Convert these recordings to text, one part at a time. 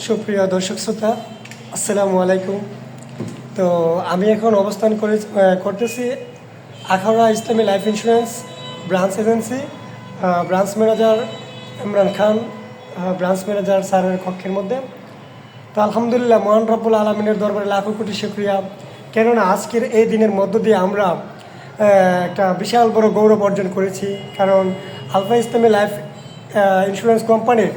সুপ্রিয় দর্শক শ্রোতা, আসসালামু আলাইকুম। তো আমি এখন অবস্থান করতেছি Akhaura Islami life insurance branch agency, branch manager Imran Khan, branch manager স্যারের কক্ষের মধ্যে। তো আলহামদুলিল্লাহ, মহান রব্বুল আলমিনের দরবারে লাখো কোটি শুকরিয়া। কেননা আজকের এই দিনের মধ্য দিয়ে আমরা একটা বিশাল বড় গৌরব অর্জন করেছি। কারণ আলফা ইসলামী লাইফ ইন্স্যুরেন্স কোম্পানির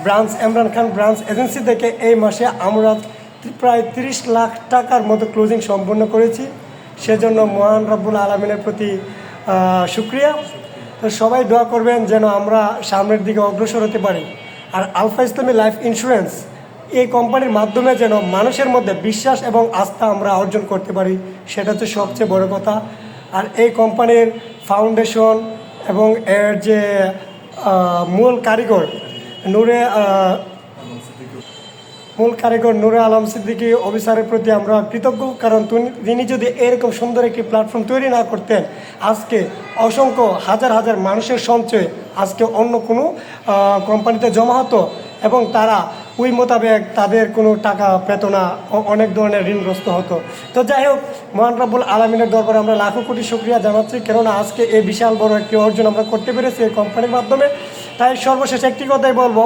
branch Imran Khan branch agency থেকে এই মাসে আমরা প্রায় 30 লাখ টাকার মতো ক্লোজিং সম্পন্ন করেছি। সেজন্য মহান রব্বুল আলমিনের প্রতি শুকরিয়া। তো সবাই দোয়া করবেন যেন আমরা সামনের দিকে অগ্রসর হতে পারি। আর আলফা ইসলামী লাইফ ইন্স্যুরেন্স এই কোম্পানির মাধ্যমে যেন মানুষের মধ্যে বিশ্বাস এবং আস্থা আমরা অর্জন করতে পারি, সেটা হচ্ছে সবচেয়ে বড় কথা। আর এই কোম্পানির ফাউন্ডেশন এবং এর যে মূল কারিগর নূরে আলম সিদ্দিকী অফিসারের প্রতি আমরা কৃতজ্ঞ। কারণ তিনি যদি এরকম সুন্দর একটি প্ল্যাটফর্ম তৈরি না করতেন, আজকে অসংখ্য হাজার হাজার মানুষের সঞ্চয় আজকে অন্য কোনো কোম্পানিতে জমা হতো এবং তারা ওই মোতাবেক তাদের কোনো টাকা পেত না, অনেক ধরনের ঋণগ্রস্ত হতো। তো যাই হোক, মহান রব্বুল আলমিনের দরবারে আমরা লাখো কোটি শুকরিয়া জানাচ্ছি, কেননা আজকে এই বিশাল বড় একটি অর্জন আমরা করতে পেরেছি এই কোম্পানির মাধ্যমে। তাই সর্বশেষ একটি কথাই বলবো,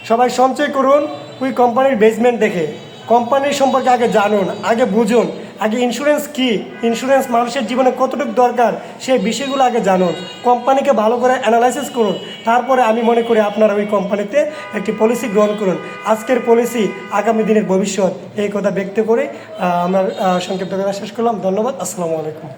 সবাই সঞ্চয় করুন ওই কোম্পানির বেসমেন্ট দেখে। কোম্পানির সম্পর্কে আগে জানুন, আগে বুঝুন, আগে ইন্স্যুরেন্স কী, ইন্স্যুরেন্স মানুষের জীবনে কতটুকু দরকার সেই বিষয়গুলো আগে জানুন। কোম্পানিকে ভালো করে অ্যানালাইসিস করুন, তারপরে আমি মনে করি আপনারা ওই কোম্পানিতে একটি পলিসি গ্রহণ করুন। আজকের পলিসি আগামী দিনের ভবিষ্যৎ, এই কথা ব্যক্ত করে আমার সংক্ষিপ্ত কথা শেষ করলাম। ধন্যবাদ। আসসালামু আলাইকুম।